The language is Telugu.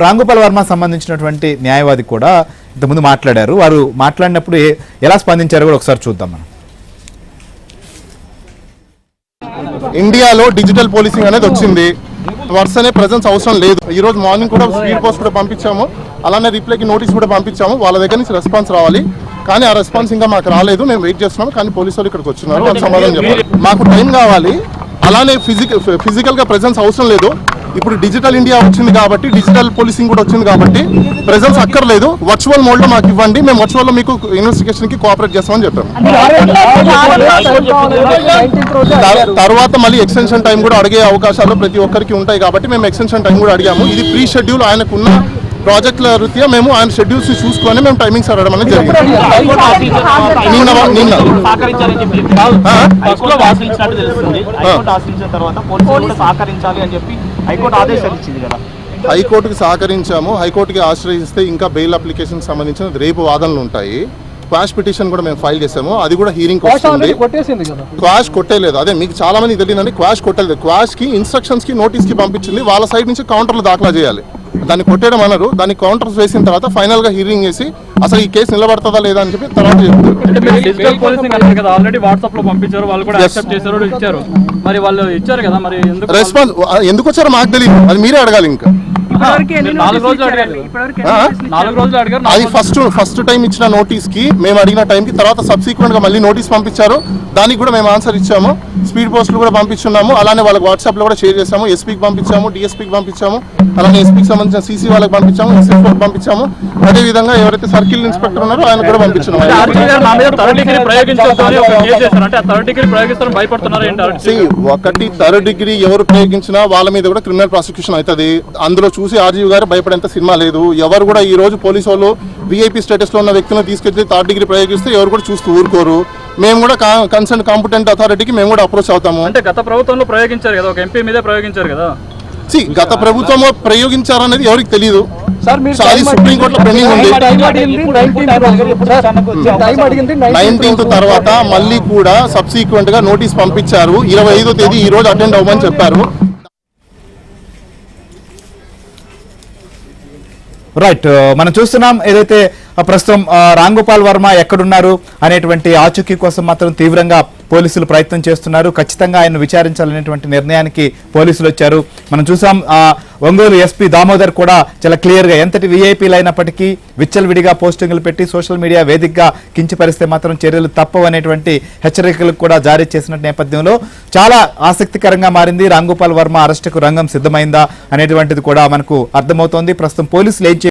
రాంగోపాల్ వర్మ సంబంధించినటువంటి న్యాయవాది కూడా ఇంతకుముందు మాట్లాడారు. వారు మాట్లాడినప్పుడు ఎలా స్పందించారో కూడా ఒకసారి చూద్దాం మనం. ఇండియాలో డిజిటల్ పోలీసింగ్ అనేది వచ్చింది. వర్సనే ప్రెజెన్స్ అవసరం లేదు. ఈ రోజు మార్నింగ్ కూడా స్పీడ్ పోస్ట్ కూడా పంపించాము, అలానే రిప్లైకి నోటీస్ కూడా పంపించాము. వాళ్ళ దగ్గర నుంచి రెస్పాన్స్ రావాలి, కానీ ఆ రెస్పాన్స్ ఇంకా మాకు రాలేదు. మేము వెయిట్ చేస్తున్నాము, కానీ పోలీసు వాళ్ళు ఇక్కడికి వచ్చినారు, వాళ్ళు సమాధానం చెప్పాలి. మాకు టైం కావాలి. అలానే ఫిజికల్ గా ప్రెజెన్స్ అవసరం లేదు. ఇప్పుడు డిజిటల్ ఇండియా వచ్చింది కాబట్టి, డిజిటల్ పోలీసింగ్ కూడా వచ్చింది కాబట్టి ప్రెజెన్స్ అక్కర్లేదు. వర్చువల్ మోడ్ లో మాకు ఇవ్వండి, మేము వర్చువల్ లో మీకు ఇన్వెస్టిగేషన్ కి కోఆపరేట్ చేస్తామని చెప్పాము. తర్వాత మళ్ళీ ఎక్స్టెన్షన్ టైం కూడా అడిగే అవకాశాలు ప్రతి ఒక్కరికి ఉంటాయి కాబట్టి మేము ఎక్స్టెన్షన్ టైం కూడా అడిగాము. ఇది ప్రీ షెడ్యూల్ ఆయనకున్న ప్రాజెక్టుల రీత్యా మేము ఆయన షెడ్యూల్స్ చూసుకొని మేము టైమింగ్స్ అడగడం అనేది జరిగింది. హైకోర్టుకి సహకరించాము. హైకోర్టుకి ఆశ్రయిస్తే ఇంకా బెయిల్ అప్లికేషన్ సంబంధించిన రేపు వాదనలు ఉంటాయి. క్వాష్ పిటిషన్ కూడా మేము ఫైల్ చేసాము, అది కూడా హీరింగ్ వస్తుంది. క్వాష్ కొట్టేలేదు, అదే మీకు చాలా మంది తెలియదండి. క్వాష్ కొట్టలేదు. క్వాష్ కి ఇన్స్ట్రక్షన్స్ కి నోటీస్ కి పంపించింది, వాళ్ళ సైడ్ నుంచి కౌంటర్లు దాఖలా చేయాలి. దాన్ని కొట్టేయడం అన్నారు. దాన్ని కౌంటర్స్ వేసిన తర్వాత ఫైనల్ గా హీరింగ్ చేసి అసలు ఈ కేసు నిలబడతాదా లేదా అని చెప్పి తర్వాత రెస్పాన్స్ ఎందుకు వచ్చారో మాకు తెలియదు, అది మీరే అడగాలి. ఇంకా అది ఫస్ట్ టైం ఇచ్చిన నోటీస్ కి మేము అడిగిన టైం కి తర్వాత సబ్సిక్వెంట్ గా మళ్ళీ నోటీస్ పంపించారు. దానికి కూడా మేము ఆన్సర్ ఇచ్చాము. స్పీడ్ పోస్టులు కూడా పంపించున్నాము, అలానే వాళ్ళకి వాట్సాప్ లో కూడా షేర్ చేసాము. ఎస్పీకి పంపించాము, డిఎస్పీకి పంపించాము, అలానే ఎస్పీకి సంబంధించిన సీసీ వాళ్ళకి పంపించాము, ఎస్ఎస్ వాళ్ళకి పంపించాము. అదే విధంగా ఎవరైతే సర్కిల్ ఇన్స్పెక్టర్ ఉన్నారో ఆయన కూడా పంపించాము. ఒకటి థర్డ్ డిగ్రీ ఎవరు ప్రయోగించినా వాళ్ళ మీద కూడా క్రిమినల్ ప్రాసిక్యూషన్ అవుతుంది. అందులో చూసి ఆర్జీవి గారు భయపడేంత సినిమా లేదు. ఎవరు కూడా ఈ రోజు పోలీసు వాళ్ళు విఐపీ స్టేటస్ లో ఉన్న వ్యక్తులను తీసుకెళ్లి థర్డ్ డిగ్రీ ప్రయోగిస్తే ఎవరు కూడా చూస్తూ ఊరుకోరు. మేము కూడా కన్సర్న్ కాంపిటెంట్ అథారిటీకి మేము కూడా అప్రోచ్ అవుతాము. అంటే గత ప్రభుత్వంలో ప్రయోగించారు కదా, ఒక ఎంపీ మీదే ప్రయోగించారు కదా. గత ప్రభుత్వంలో ప్రయోగించారనేది ఎవరికి తెలియదు. సుప్రీంకోర్టులో పెండింగ్ ఉంది. 19th తర్వాత మళ్ళీ కూడా సబ్సిక్వెంట్ గా నోటీస్ పంపించారు. 25వ తేదీ ఈ రోజు అటెండ్ అవ్వమని చెప్పారు. రైట్, మనం చూస్తున్నాం ఏదైతే ప్రస్తుతం రాంగోపాల్ వర్మ ఎక్కడున్నారు అనేటువంటి ఆచూకీ కోసం మాత్రం తీవ్రంగా పోలీసులు ప్రయత్నం చేస్తున్నారు. ఖచ్చితంగా ఆయన విచారించాలనేటువంటి నిర్ణయానికి పోలీసులు వచ్చారు. మనం చూసాం ఒంగోలు ఎస్పీ దామోదర్ కూడా చాలా క్లియర్ గా ఎంతటి విఐపీలు అయినప్పటికీ విచ్చలవిడిగా పోస్టింగ్లు పెట్టి సోషల్ మీడియా వేదికగా కించపరిస్తే మాత్రం చర్యలు తప్పవనేటువంటి హెచ్చరికలు కూడా జారీ చేసిన నేపథ్యంలో చాలా ఆసక్తికరంగా మారింది. రాంగోపాల్ వర్మ అరెస్టుకు రంగం సిద్ధమైందా అనేటువంటిది కూడా మనకు అర్థమవుతోంది. ప్రస్తుతం పోలీసులు ఏం